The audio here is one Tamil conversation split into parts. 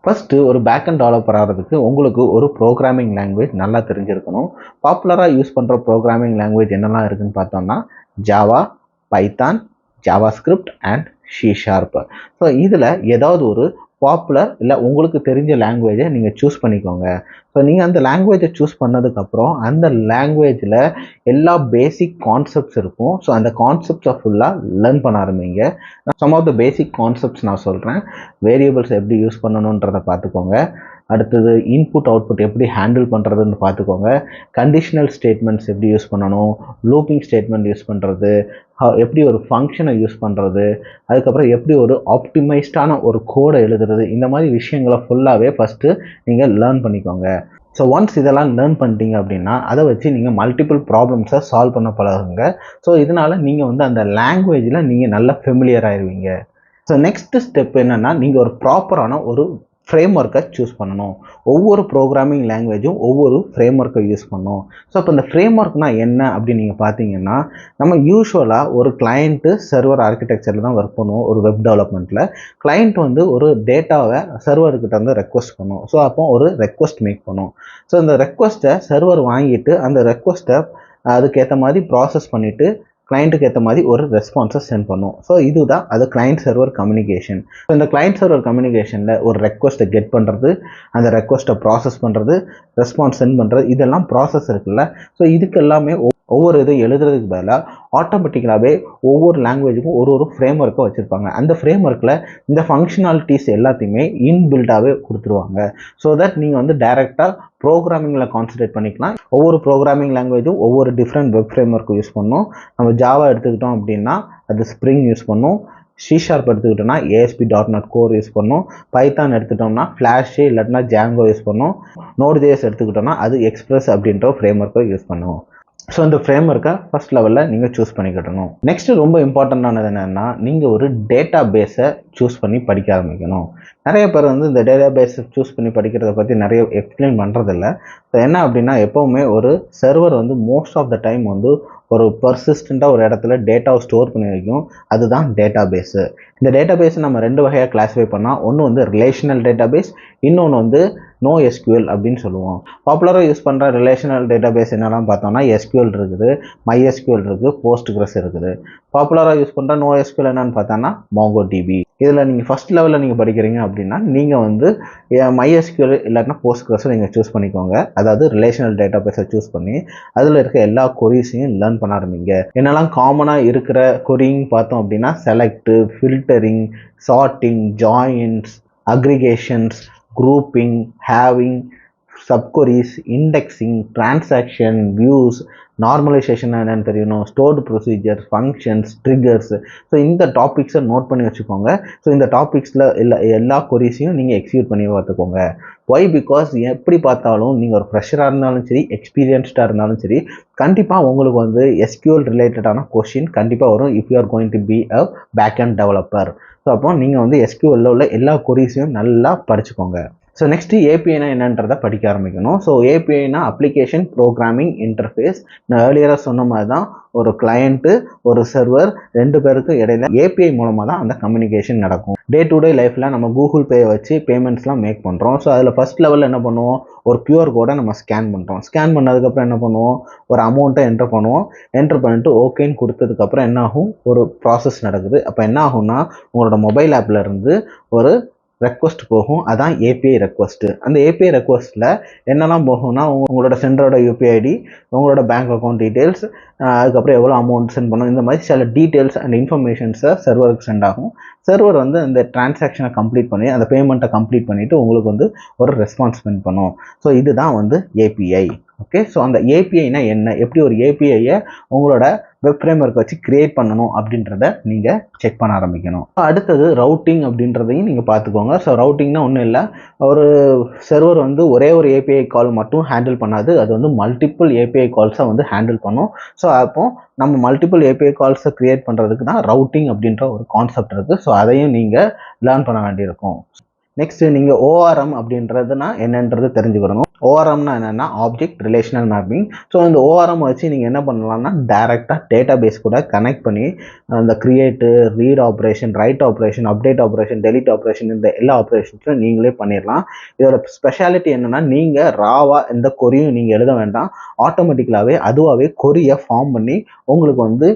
ஃபஸ்ட்டு ஒரு பேக்கெண்ட் டெவலப்பர் ஆகிறதுக்கு உங்களுக்கு ஒரு ப்ரோக்ராமிங் லாங்குவேஜ் நல்லா தெரிஞ்சிருக்கணும். பாப்புலராக யூஸ் பண்ணுற ப்ரோக்ராமிங் லாங்குவேஜ் என்னெல்லாம் இருக்குதுன்னு பார்த்தோம்னா Java, Python, Java script and C sharp. So இதில் ஏதாவது ஒரு பாப்புலர் இல்லை உங்களுக்கு தெரிஞ்ச லாங்குவேஜை நீங்கள் சூஸ் பண்ணிக்கோங்க. ஸோ நீங்கள் அந்த லாங்குவேஜை சூஸ் பண்ணதுக்கப்புறம் அந்த லாங்குவேஜில் எல்லா பேசிக் கான்செப்ட்ஸ் இருக்கும். ஸோ அந்த கான்செப்ட்ஸை ஃபுல்லாக லேர்ன் பண்ண ஆரம்பிங்க. Some of the basic concepts நான் சொல்கிறேன். வேரியபிள்ஸ் எப்படி யூஸ் பண்ணணுன்றதை பார்த்துக்கோங்க. அடுத்தது இன்புட் அவுட்புட் எப்படி ஹேண்டில் பண்ணுறதுன்னு பார்த்துக்கோங்க. கண்டிஷனல் ஸ்டேட்மெண்ட்ஸ் எப்படி யூஸ் பண்ணணும், லூப்பிங் ஸ்டேட்மெண்ட் யூஸ் பண்ணுறது, எப்படி ஒரு ஃபங்க்ஷனை யூஸ் பண்ணுறது, அதுக்கப்புறம் எப்படி ஒரு ஆப்டிமைஸ்டான ஒரு கோடை எழுதுறது, இந்த மாதிரி விஷயங்களை ஃபுல்லாகவே ஃபஸ்ட்டு நீங்கள் லேர்ன் பண்ணிக்கோங்க. ஸோ ஒன்ஸ் இதெல்லாம் லேர்ன் பண்ணிட்டீங்க அப்படின்னா அதை வச்சு நீங்கள் மல்டிபிள் ப்ராப்ளம்ஸை சால்வ் பண்ண பழகுங்க. ஸோ இதனால் நீங்கள் வந்து அந்த லாங்குவேஜில் நீங்கள் நல்லா ஃபெமிலியர் ஆயிடுவீங்க. ஸோ நெக்ஸ்ட்டு ஸ்டெப் என்னென்னா நீங்கள் ஒரு ப்ராப்பரான ஒரு ஃப்ரேம் ஒர்க்கை சூஸ் பண்ணணும். ஒவ்வொரு ப்ரோக்ராமிங் லாங்குவேஜும் ஒவ்வொரு ஃப்ரேம் ஒர்க்கை யூஸ் பண்ணணும். ஸோ இப்போ இந்த ஃப்ரேம் ஒர்க்னால் என்ன அப்படின்னு நீங்கள் பார்த்தீங்கன்னா, நம்ம யூஸ்வலாக ஒரு கிளைண்ட்டு சர்வர் ஆர்கிடெக்சரில் தான் ஒர்க் பண்ணுவோம். ஒரு வெப் டெவலப்மெண்ட்டில் கிளைண்ட் வந்து ஒரு டேட்டாவை சர்வர்கிட்ட வந்து ரெக்வஸ்ட் பண்ணும். ஸோ அப்போ ஒரு ரெக்வஸ்ட் மேக் பண்ணும். ஸோ இந்த ரெக்வஸ்ட்டை சர்வர் வாங்கிட்டு அந்த ரெக்வஸ்ட்டை அதுக்கேற்ற மாதிரி ப்ராசஸ் பண்ணிவிட்டு கிளைண்ட்டுக்கு ஏற்ற மாதிரி ஒரு ரெஸ்பான்ஸை சென்ட் பண்ணும். ஸோ இதுதான் அது கிளைண்ட் சர்வர் கம்யூனிகேஷன். ஸோ இந்த கிளைண்ட் சர்வர் கம்யூனிகேஷனில் ஒரு ரெக்வஸ்ட்டை கெட் பண்ணுறது, அந்த ரெக்வஸ்ட்டை ப்ராசஸ் பண்ணுறது, ரெஸ்பான்ஸ் சென்ட் பண்ணுறது, இதெல்லாம் ப்ராசஸ் இருக்குல்ல. ஸோ இதுக்கு எல்லாமே ஒவ்வொரு இது எழுதுறதுக்கு பதிலாக ஆட்டோமேட்டிக்கலாகவே ஒவ்வொரு லாங்குவேஜுக்கும் ஒரு ஃப்ரேம் ஒர்க்கை வச்சுருப்பாங்க. அந்த ஃப்ரேம் ஒர்க்கில் இந்த ஃபங்க்ஷனாலிட்டிஸ் எல்லாத்தையுமே இன்பில்டாகவே கொடுத்துருவாங்க. ஸோ தட் நீங்கள் வந்து டைரெக்டாக ப்ரோக்ராமிங்கில் கான்சன்ட்ரேட் பண்ணிக்கலாம். ஒவ்வொரு ப்ரோக்ராமிங் லாங்குவேஜும் ஒவ்வொரு different web frame work use பண்ணும். நம்ம ஜாவா எடுத்துக்கிட்டோம் அப்படின்னா அது ஸ்ப்ரிங் யூஸ் பண்ணும். சி ஷார்ப் எடுத்துக்கிட்டோம்னா ASP.NET கோர் யூஸ் பண்ணும். பைத்தான் எடுத்துக்கிட்டோம்னா ஃப்ளாஷ் இல்லாட்டினா ஜாங்கோ யூஸ் பண்ணும். Node.js எடுத்துக்கிட்டோம்னா அது எக்ஸ்பிரஸ் அப்படின்ற ஃப்ரேம் ஒர்க்கை யூஸ் பண்ணுவோம். ஸோ இந்த ஃப்ரேம் ஒர்க்கை ஃபஸ்ட் லெவலில் நீங்கள் சூஸ் பண்ணிக்கிட்டணும். நெக்ஸ்ட்டு ரொம்ப இம்பார்ட்டண்ட்டானது என்னென்னா நீங்கள் ஒரு டேட்டா பேஸை சூஸ் பண்ணி படிக்க ஆரம்பிக்கணும். நிறைய பேர் வந்து இந்த டேட்டா பேஸை சூஸ் பண்ணி படிக்கிறத பற்றி நிறைய எக்ஸ்பிளைன் பண்ணுறதில்ல. ஸோ என்ன அப்படின்னா எப்போவுமே ஒரு சர்வர் வந்து மோஸ்ட் ஆஃப் த டைம் வந்து ஒரு பர்சிஸ்டண்ட்டாக ஒரு இடத்துல டேட்டாவை ஸ்டோர் பண்ணி வைக்கும். அதுதான் டேட்டா பேஸு. இந்த டேட்டா பேஸை நம்ம ரெண்டு வகையாக கிளாஸிஃபை பண்ணால், ஒன்று வந்து ரிலேஷனல் டேட்டா பேஸ், இன்னொன்று வந்து NoSQL அப்படின்னு சொல்லுவோம். பாப்புலராக யூஸ் பண்ணுற ரிலேஷனல் டேட்டா பேஸ் என்னெல்லாம் பார்த்தோம்னா SQL இருக்குது, MySQL இருக்குது, Postgres இருக்குது. பாப்புலராக யூஸ் பண்ணுற NoSQL என்னென்னு பார்த்தோன்னா MongoDB. இதில் நீங்கள் ஃபஸ்ட் லெவலில் நீங்கள் படிக்கிறீங்க அப்படின்னா நீங்கள் வந்து MySQL இல்லாட்டினா Postgres நீங்கள் சூஸ் பண்ணிக்கோங்க. அதாவது ரிலேஷனல் டேட்டா பேஸை சூஸ் பண்ணி அதில் இருக்க எல்லா கொரீஸையும் லேர்ன் பண்ண ஆரம்பிங்க. என்னெல்லாம் காமனாக இருக்கிற கொரிங் பார்த்தோம் அப்படின்னா select, filtering, sorting, joins, aggregations, grouping, having, subqueries, indexing, transaction, views, normalisation என்னென்னு தெரியணும், stored procedure, functions, triggers. So இந்த டாபிக்ஸை நோட் பண்ணி வச்சுக்கோங்க. ஸோ இந்த டாபிக்ஸில் எல்லா கொரீஸையும் நீங்கள் எக்ஸிக்யூட் பண்ணி பார்த்துக்கோங்க. ஒய்? பிகாஸ் எப்படி பார்த்தாலும் நீங்கள் ஒரு ஃப்ரெஷராக இருந்தாலும் சரி, எக்ஸ்பீரியன்ஸ்டாக இருந்தாலும் சரி, கண்டிப்பாக உங்களுக்கு வந்து SQL ரிலேட்டடான கொஷின் கண்டிப்பாக வரும். If you are going to be a back end developer. So அப்போ நீங்கள் வந்து SQL உள்ள எல்லா கொரீஸையும் நல்லா படிச்சுக்கோங்க. ஸோ நெக்ஸ்ட்டு APIனா என்னன்றதை படிக்க ஆரம்பிக்கணும். ஸோ APIனா அப்ளிகேஷன் ப்ரோக்ராமிங் இன்டர்ஃபேஸ். நான் ஏர்லியராக சொன்ன மாதிரி தான் ஒரு கிளையண்ட்டு ஒரு சர்வர் ரெண்டு பேருக்கு இடையில API மூலமாக தான் அந்த கம்யூனிகேஷன் நடக்கும். டே டு டே லைஃப்பில் நம்ம கூகுள் பே வச்சு பேமெண்ட்ஸ்லாம் மேக் பண்ணுறோம். ஸோ அதில் ஃபஸ்ட் லெவலில் என்ன பண்ணுவோம், ஒரு QR கோடை நம்ம ஸ்கேன் பண்ணுறோம். ஸ்கேன் பண்ணதுக்கப்புறம் என்ன பண்ணுவோம், ஒரு அமௌண்ட்டை என்டர் பண்ணுவோம். என்டர் பண்ணிட்டு ஓகேன்னு கொடுத்ததுக்கப்புறம் என்ன ஆகும், ஒரு ப்ராசஸ் நடக்குது. அப்போ என்ன ஆகும்னா உங்களோட மொபைல் ஆப்பில் இருந்து ஒரு ரெக்வஸ்ட் போகும். அதான் API ரெக்வஸ்ட்டு. அந்த API ரெக்வஸ்ட்டில் என்னெல்லாம் போகும்னா உங்களோட சென்டரோட UPI ID, உங்களோட பேங்க் அக்கௌண்ட் டீட்டெயில்ஸ், அதுக்கப்புறம் எவ்வளோ அமௌண்ட் சென்ட் பண்ணணும், இந்த மாதிரி சில டீட்டெயில்ஸ் அண்ட் இன்ஃபர்மேஷன்ஸை சர்வருக்கு சென்ட் ஆகும். சர்வர் வந்து அந்த டிரான்சாக்ஷனை கம்ப்ளீட் பண்ணி அந்த பேமெண்ட்டை கம்ப்ளீட் பண்ணிவிட்டு உங்களுக்கு வந்து ஒரு ரெஸ்பான்ஸ் சென்ட் பண்ணும். ஸோ இதுதான் வந்து API. ஓகே. ஸோ அந்த APIனா என்ன, எப்படி ஒரு APIயை உங்களோட வெப் ஃப்ரேம் ஒர்க் வச்சு கிரியேட் பண்ணணும் அப்படின்றத நீங்கள் செக் பண்ண ஆரம்பிக்கணும். அடுத்தது ரவுட்டிங் அப்படின்றதையும் நீங்கள் பார்த்துக்கோங்க. ஸோ ரவுட்டிங்னா ஒன்றும் இல்லை, ஒரு சர்வர் வந்து ஒரே ஒரு API கால் மட்டும் ஹேண்டில் பண்ணாது, அது வந்து மல்டிபிள் API கால்ஸை வந்து ஹேண்டில் பண்ணும். ஸோ அப்போ நம்ம மல்டிபிள் API கால்ஸை கிரியேட் பண்ணுறதுக்கு தான் ரவுட்டிங் அப்படின்ற ஒரு கான்செப்ட் இருக்குது. ஸோ அதையும் நீங்கள் லேர்ன் பண்ண வேண்டியிருக்கும். நெக்ஸ்ட்டு நீங்கள் ORM அப்படின்றதுனா என்னன்றது தெரிஞ்சுக்கணும். ஓஆர்எம்னா என்னென்னா ஆப்ஜெக்ட் ரிலேஷனல் மேப்பிங். ஸோ இந்த ஓஆர்எம் வச்சு நீங்கள் என்ன பண்ணலாம்னா டைரெக்டாக டேட்டா பேஸ் கூட கனெக்ட் பண்ணி அந்த create, read operation, right operation, update operation, delete operation, இந்த எல்லா ஆப்ரேஷன்ஸும் நீங்களே பண்ணிடலாம். இதோட ஸ்பெஷாலிட்டி என்னென்னா நீங்கள் ராவாக எந்த கொரியும் நீங்கள் எழுத வேண்டாம். ஆட்டோமேட்டிக்கலாகவே அதுவாகவே கொரியை ஃபார்ம் பண்ணி உங்களுக்கு வந்து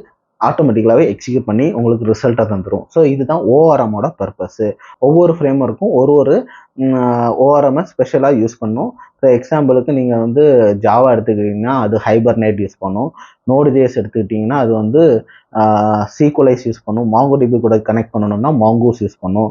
ஆட்டோமேட்டிக்கலாகவே எக்ஸிக்யூட் பண்ணி உங்களுக்கு ரிசல்ட்டை தந்துடும். ஸோ இதுதான் ஓஆர்எம்மோட பர்பஸ்ஸு. ஒவ்வொரு ஃப்ரேம்வொர்க்கும் ஒரு ஓஆர்எம்மை ஸ்பெஷலாக யூஸ் பண்ணும். ஸோ எக்ஸாம்பிளுக்கு நீங்கள் வந்து ஜாவா எடுத்துக்கிட்டிங்கன்னா அது ஹைபர்நேட் யூஸ் பண்ணும். நோடு.js எடுத்துக்கிட்டிங்கன்னா அது வந்து சீக்வலைஸ் யூஸ் பண்ணும். மாங்கோடிபி கூட கனெக்ட் பண்ணணும்னா மாங்கூஸ் யூஸ் பண்ணும்.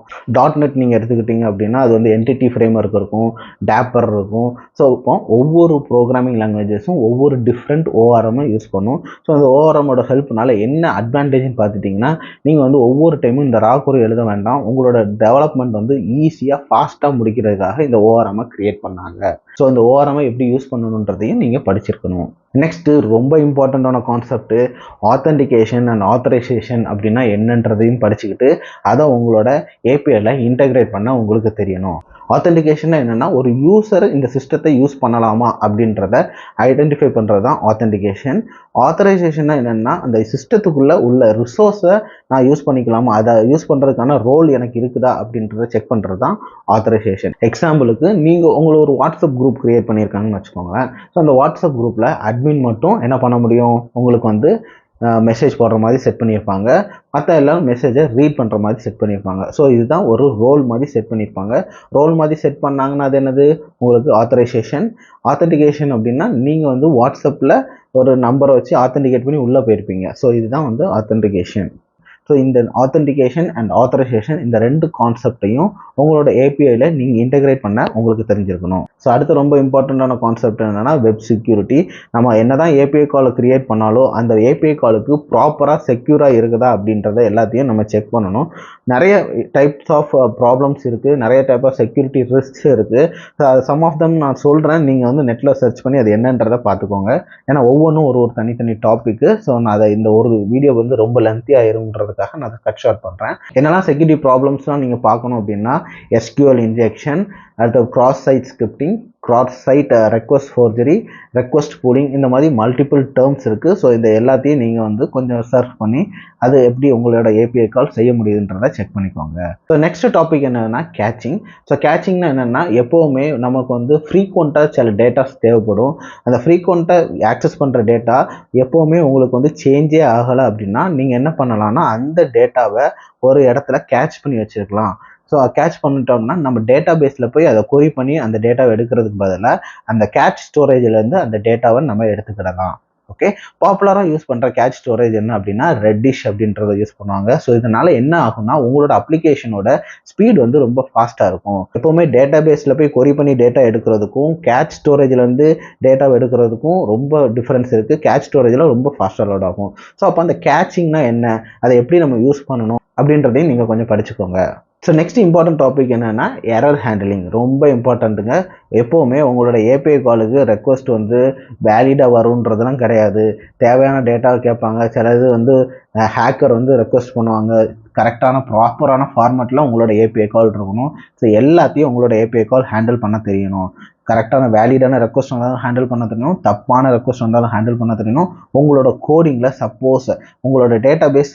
.NET நீங்கள் எடுத்துக்கிட்டிங்க அப்படின்னா அது வந்து என்டிட்டி ஃப்ரேம்வொர்க் இருக்கும், டேப்பர் இருக்கும். ஸோ இப்போ ஒவ்வொரு ப்ரோக்ராமிங் லாங்குவேஜஸும் ஒவ்வொரு டிஃப்ரெண்ட் ஓஆர்எம்மை யூஸ் பண்ணும். ஸோ அந்த ஓஆர்எம்மோட ஹெல்ப்னால என்ன அட்வான்டேஜ்னு பார்த்துட்டிங்கன்னா நீங்கள் வந்து ஒவ்வொரு டைமும் இந்த ரா கொரி எழுத வேண்டாம். உங்களோட டெவலப்மெண்ட் வந்து ஈஸியாக ஃபாஸ்ட்டாக முடிக்கிறதுக்காக இந்த ஓஆர்எம்மை கிரியேட் பண்ணாங்க. ஸோ இந்த ஓஆர்எம்மை எப்படி யூஸ் பண்ணணுன்றதையும் நீங்கள் படிச்சிருக்கணும். நெக்ஸ்ட்டு ரொம்ப இம்பார்ட்டண்ட்டான கான்செப்ட்டு ஆத்தென்டிகேஷன் அண்ட் ஆத்தரைசேஷன் அப்படின்னா என்னன்றதையும் படிச்சுக்கிட்டு அதை உங்களோட ஏபிஐல இன்டெகிரேட் பண்ண உங்களுக்கு தெரியணும். ஆத்தென்டிகேஷன் என்னென்னா ஒரு யூசர் இந்த சிஸ்டத்தை யூஸ் பண்ணலாமா அப்படின்றத ஐடென்டிஃபை பண்ணுறது தான் ஆத்தென்டிகேஷன். ஆத்தரைசேஷன்னா என்னென்னா அந்த சிஸ்டத்துக்குள்ளே உள்ள ரிசோர்ஸை நான் யூஸ் பண்ணிக்கலாமா, அதை யூஸ் பண்ணுறதுக்கான ரோல் எனக்கு இருக்குதா அப்படின்றத செக் பண்ணுறது தான் ஆத்தரைசேஷன். எக்ஸாம்பிளுக்கு நீங்கள் உங்களுக்கு ஒரு வாட்ஸ்அப் குரூப் க்ரியேட் பண்ணியிருக்காங்கன்னு வச்சுக்கோங்களேன். ஸோ அந்த வாட்ஸ்அப் குரூப்பில் அட்மின் மட்டும் என்ன பண்ண முடியும், உங்களுக்கு வந்து மெசேஜ் போடுற மாதிரி செட் பண்ணியிருப்பாங்க. மற்ற எல்லாரும் மெசேஜை ரீட் பண்ணுற மாதிரி செட் பண்ணியிருப்பாங்க. ஸோ இதுதான் ஒரு ரோல் மாதிரி செட் பண்ணியிருப்பாங்க. ரோல் மாதிரி செட் பண்ணாங்கன்னா அது என்னது, உங்களுக்கு ஆத்தரைசேஷன். ஆத்தென்டிகேஷன் அப்படின்னா நீங்கள் வந்து வாட்ஸ்அப்பில் ஒரு நம்பரை வச்சு ஆத்தென்டிகேட் பண்ணி உள்ளே போயிருப்பீங்க. ஸோ இதுதான் வந்து ஆத்தென்டிகேஷன். ஸோ இந்த ஆத்தென்டிகேஷன் அண்ட் ஆத்தரைசேஷன் இந்த ரெண்டு கான்செப்டையும் உங்களோட ஏபிஐயில் நீங்கள் இன்டெகிரேட் பண்ண உங்களுக்கு தெரிஞ்சிருக்கணும். ஸோ அடுத்து ரொம்ப இம்பார்ட்டண்ட்டான கான்செப்ட் என்னென்னா வெப் செக்யூரிட்டி. நம்ம என்ன தான் ஏபிஐ காலை கிரியேட் பண்ணாலும் அந்த ஏபிஐ காலுக்கு ப்ராப்பராக செக்யூராக இருக்குதா அப்படின்றத எல்லாத்தையும் நம்ம செக் பண்ணணும். நிறைய டைப்ஸ் ஆஃப் ப்ராப்ளம்ஸ் இருக்குது, நிறைய டைப் ஆஃப் செக்யூரிட்டி ரிஸ்க்ஸ் இருக்குது. ஸோ அது சம் ஆஃப் தம் நான் சொல்கிறேன், நீங்கள் வந்து நெட்டில் சர்ச் பண்ணி அது என்னன்றதை பார்த்துக்கோங்க. ஏன்னா ஒவ்வொன்றும் ஒரு தனித்தனி டாப்பிக்கு. ஸோ நான் அதை இந்த ஒரு வீடியோ வந்து ரொம்ப லென்த்தியாக ஆயிரும்ன்றதுக்காக நான் அதை கட் ஷார்ட் பண்ணுறேன். என்னெல்லாம் செக்யூரிட்டி ப்ராப்ளம்ஸ்லாம் நீங்கள் பார்க்கணும் அப்படின்னா SQL இன்ஜெக்ஷன், அடுத்து cross site scripting, cross site request forgery, request pooling, இந்த மாதிரி மல்டிபிள் டேர்ம்ஸ் இருக்குது. ஸோ இந்த எல்லாத்தையும் நீங்கள் வந்து கொஞ்சம் சர்ச் பண்ணி அது எப்படி உங்களோட ஏபிஐ கால் செய்ய முடியுதுன்றதை செக் பண்ணிக்கோங்க. ஸோ நெக்ஸ்ட் டாபிக் என்னென்னா கேச்சிங். ஸோ கேச்சிங்னா என்னென்னா எப்போவுமே நமக்கு வந்து ஃப்ரீக்வெண்ட்டாக சில டேட்டாஸ் தேவைப்படும். அந்த ஃப்ரீக்வெண்ட்டாக ஆக்சஸ் பண்ணுற டேட்டா எப்போவுமே உங்களுக்கு வந்து சேஞ்சே ஆகலை அப்படின்னா நீங்கள் என்ன பண்ணலாம்னா அந்த டேட்டாவை ஒரு இடத்துல கேட்ச் பண்ணி வச்சுருக்கலாம். ஸோ கேட்ச் பண்ணிட்டோம்னா நம்ம டேட்டா பேஸில் போய் அதை கொரி பண்ணி அந்த டேட்டாவை எடுக்கிறதுக்கு பதிலாக அந்த கேட்ச் ஸ்டோரேஜ்லேருந்து அந்த டேட்டாவை நம்ம எடுத்துக்கிடலாம். ஓகே, பாப்புலராக யூஸ் பண்ணுற கேட்ச் ஸ்டோரேஜ் என்ன அப்படின்னா ரெட்டிஷ் அப்படின்றத யூஸ் பண்ணுவாங்க. ஸோ இதனால் என்ன ஆகும்னா உங்களோட அப்ளிகேஷனோட ஸ்பீட் வந்து ரொம்ப ஃபாஸ்ட்டாக இருக்கும். எப்போவுமே டேட்டா பேஸில் போய் கொரி பண்ணி டேட்டா எடுக்கிறதுக்கும் கேட்ச் ஸ்டோரேஜ்லேருந்து டேட்டாவை எடுக்கிறதுக்கும் ரொம்ப டிஃப்ரென்ஸ் இருக்குது. கேட்ச் ஸ்டோரேஜில் ரொம்ப ஃபாஸ்ட்டாக லோட் ஆகும். ஸோ அப்போ அந்த கேட்சிங்னா என்ன, அதை எப்படி நம்ம யூஸ் பண்ணணும் அப்படின்றதையும் நீங்கள் கொஞ்சம் படிச்சுக்கோங்க. ஸோ நெக்ஸ்ட் இம்பார்ட்டன்ட் டாபிக் என்னென்னா எரர் ஹேண்டிலிங். ரொம்ப இம்பார்ட்டண்ட்டுங்க. எப்போவுமே உங்களோட ஏபிஐ காலுக்கு ரெக்வஸ்ட் வந்து வேலிடாக வரும்ன்றதுலாம் கிடையாது. தேவையான டேட்டாவை கேட்பாங்க. சிலது வந்து ஹேக்கர் வந்து ரெக்வஸ்ட் பண்ணுவாங்க. கரெக்டான ப்ராப்பரான ஃபார்மேட்டில் உங்களோட ஏபிஐ கால் இருக்கணும். ஸோ எல்லாத்தையும் உங்களோட ஏபிஐ கால் ஹேண்டில் பண்ண தெரியணும். கரெக்டான வேலிடான ரெக்வஸ்ட் வந்தாலும் ஹேண்டில் பண்ண தெரியணும், தப்பான ரெக்வஸ்ட் வந்தாலும் ஹேண்டில் பண்ண தெரியணும். உங்களோட கோடிங்கில் சப்போஸ் உங்களோட டேட்டா பேஸ்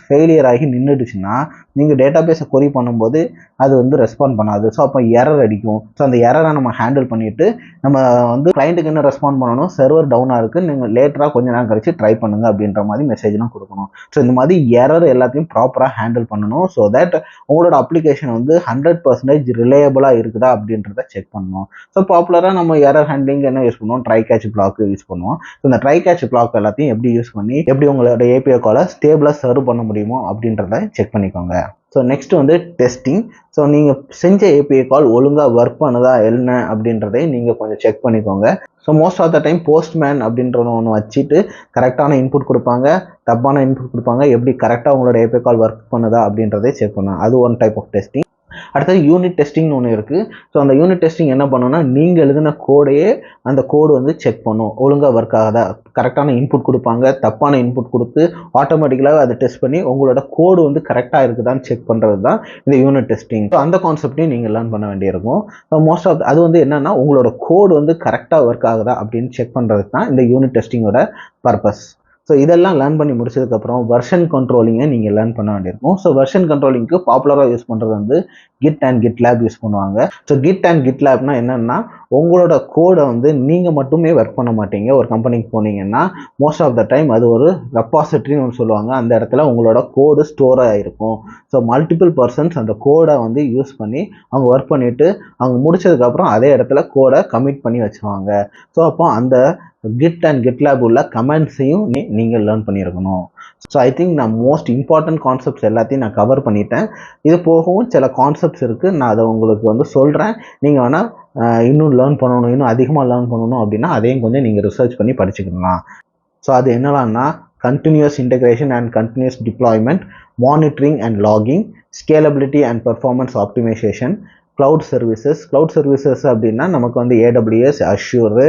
ஃபெயிலியர் ஆகி நின்றுடுச்சுன்னா நீங்கள் டேட்டா பேஸை கொரி பண்ணும்போது அது வந்து ரெஸ்பாண்ட் பண்ணாது. ஸோ அப்போ எரர் அடிக்கும். ஸோ அந்த எரரை நம்ம ஹேண்டில் பண்ணிவிட்டு நம்ம வந்து கிளைண்ட்டுக்கு என்ன ரெஸ்பாண்ட் பண்ணணும், சர்வர் டவுனாக இருக்குது, நீங்கள் லேட்டராக கொஞ்ச நேரம் கழிச்சு ட்ரை பண்ணுங்கள் அப்படின்ற மாதிரி மெசேஜ்லாம் கொடுக்கணும். ஸோ இந்த மாதிரி எரர் எல்லாத்தையும் ப்ராப்பராக ஹேண்டில் பண்ணணும். ஸோ தட் உங்களோட அப்ளிகேஷன் வந்து 100% ரிலையபிளாக இருக்குதா அப்படின்றத செக் பண்ணணும். ஸோ பாப்புலராக நம்ம எரர் ஹேண்ட்லிங் என்ன யூஸ் பண்ணுவோம், ட்ரை கேட்ச் பிளாக் யூஸ் பண்ணுவோம். ஸோ இந்த ட்ரை கேட்ச் பிளாக் எல்லாத்தையும் எப்படி யூஸ் பண்ணி எப்படி உங்களோட ஏபிஐ காலை ஸ்டேபிளாக சர்வ் பண்ண முடியுமோ அப்படின்றத செக் பண்ணிக்கோங்க. ஸோ நெக்ஸ்ட் வந்து டெஸ்டிங். ஸோ நீங்கள் செஞ்ச ஏபிஐ கால் ஒழுங்காக ஒர்க் பண்ணுதா என்ன அப்படின்றதையும் நீங்கள் கொஞ்சம் செக் பண்ணிக்கோங்க. So most of the time Postman அப்படின்ற ஒன்று வச்சுட்டு கரெக்டான இன்புட் கொடுப்பாங்க, தப்பான இன்புட் கொடுப்பாங்க. எப்படி கரெக்டாக உங்களோட ஏபிஐ கால் ஒர்க் பண்ணுதா அப்படின்றதே செக் பண்ணுங்க. அது ஒன் டைப் ஆஃப் டெஸ்டிங். அடுத்தது யூனிட் டெஸ்டிங்னு ஒன்று இருக்குது. ஸோ அந்த யூனிட் டெஸ்டிங் என்ன பண்ணுன்னா, நீங்கள் எழுதின கோடையே அந்த கோடு வந்து செக் பண்ணும், ஒழுங்காக ஒர்க் ஆகுதா, கரெக்டான இன்புட் கொடுப்பாங்க, தப்பான இன்புட் கொடுத்து ஆட்டோமேட்டிக்கலாக அதை டெஸ்ட் பண்ணி உங்களோட கோடு வந்து கரெக்டாக இருக்குதான்னு செக் பண்ணுறது தான் இந்த யூனிட் டெஸ்டிங். ஸோ அந்த கான்செப்டையும் நீங்கள் லேர்ன் பண்ண வேண்டியிருக்கும். ஸோ மோஸ்ட் ஆஃப் அது வந்து என்னன்னா, உங்களோட கோடு வந்து கரெக்டாக ஒர்க் ஆகுதா அப்படின்னு செக் பண்ணுறது தான் இந்த யூனிட் டெஸ்டிங்கோட பர்பஸ். ஸோ இதெல்லாம் லேர்ன் பண்ணி முடிச்சதுக்கப்புறம் வெர்ஷன் கண்ட்ரோலிங்கை நீங்கள் லேர்ன் பண்ண வேண்டியிருக்கும். ஸோ வெர்ஷன் கண்ட்ரோலிங்க்கு பாப்புலராக யூஸ் பண்ணுறது வந்து கிட் அண்ட் கிட்லேப் யூஸ் பண்ணுவாங்க. ஸோ கிட் அண்ட் கிட்லேப்னா என்னென்னா, உங்களோட கோடை வந்து நீங்கள் மட்டுமே ஒர்க் பண்ண மாட்டீங்க. ஒரு கம்பெனிக்கு போனீங்கன்னா மோஸ்ட் ஆஃப் த டைம் அது ஒரு ரெப்பாசிட்டரின்னு ஒன்று சொல்லுவாங்க. அந்த இடத்துல உங்களோட கோடு ஸ்டோர் ஆகிருக்கும். ஸோ மல்டிபிள் பர்சன்ஸ் அந்த கோடை வந்து யூஸ் பண்ணி அவங்க ஒர்க் பண்ணிவிட்டு அவங்க முடிச்சதுக்கப்புறம் அதே இடத்துல கோடை கமிட் பண்ணி வச்சுருவாங்க. ஸோ அப்போ அந்த கிட் அண்ட் கிட்லேப் உள்ள கமெண்ட்ஸையும் நீங்கள் லேர்ன் பண்ணியிருக்கணும். ஸோ ஐ திங்க் நான் மோஸ்ட் இம்பார்ட்டன்ட் கான்செப்ட்ஸ் எல்லாத்தையும் நான் கவர் பண்ணிட்டேன். இது போகவும் சில கான்செப்ட்ஸ் இருக்குது, நான் அதை உங்களுக்கு வந்து சொல்கிறேன். நீங்கள் வேணால் இன்னும் லேர்ன் பண்ணணும், இன்னும் அதிகமாக லேர்ன் பண்ணணும் அப்படின்னா அதையும் கொஞ்சம் நீங்கள் ரிசர்ச் பண்ணி படிச்சுக்கலாம். ஸோ அது என்னலான்னா, continuous integration and continuous deployment, monitoring and logging, scalability and performance optimisation, cloud services அப்படின்னா நமக்கு வந்து AWS, அஷ்யூரு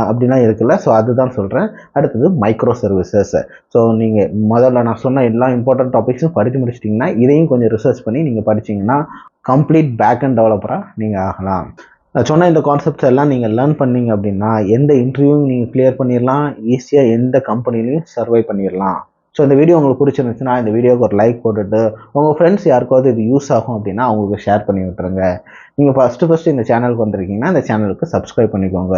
அப்படிலாம் இருக்குல்ல. ஸோ அதுதான் சொல்கிறேன். அடுத்தது மைக்ரோ சர்வீசஸ். ஸோ நீங்கள் முதல்ல நான் சொன்ன எல்லா இம்பார்ட்டன்ட் டாபிக்ஸும் படித்து முடிச்சிட்டிங்கன்னா இதையும் கொஞ்சம் ரிசர்ச் பண்ணி நீங்கள் படிச்சிங்கன்னா கம்ப்ளீட் பேக் அண்ட் டெவலப்பராக நீங்கள் ஆகலாம். சொன்ன இந்த கான்செப்ட்ஸ் எல்லாம் நீங்கள் லேர்ன் பண்ணீங்க அப்படின்னா எந்த இன்டர்வியூவும் நீங்கள் கிளியர் பண்ணிடலாம், ஈஸியாக எந்த கம்பெனிலையும் சர்வை பண்ணிடலாம். ஸோ இந்த வீடியோ உங்களுக்கு பிடிச்சிருந்துச்சுன்னா இந்த வீடியோவுக்கு ஒரு லைக் போட்டுட்டு உங்கள் ஃப்ரெண்ட்ஸ் யாருக்காவது இது யூஸ் ஆகும் அப்படின்னா அவங்களுக்கு ஷேர் பண்ணி விட்டுருங்க. நீங்கள் ஃபஸ்ட்டு இந்த சேனலுக்கு வந்திருக்கீங்கன்னா இந்த சேனலுக்கு சப்ஸ்கிரைப் பண்ணிக்கோங்க.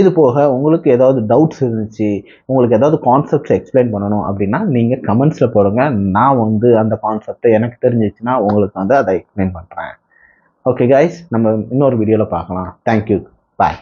இது போக உங்களுக்கு ஏதாவது டவுட்ஸ் இருந்துச்சு, உங்களுக்கு ஏதாவது கான்செப்ட்ஸ் எக்ஸ்பிளைன் பண்ணணும் அப்படின்னா நீங்கள் கமெண்ட்ஸில் போடுங்க. நான் வந்து அந்த கான்செப்டை எனக்கு தெரிஞ்சிச்சுன்னா உங்களுக்கு வந்து அதை எக்ஸ்பிளைன் பண்ணுறேன். ஓகே கைஸ், நம்ம இன்னொரு வீடியோவில் பார்க்கலாம். தேங்க்யூ, பாய்.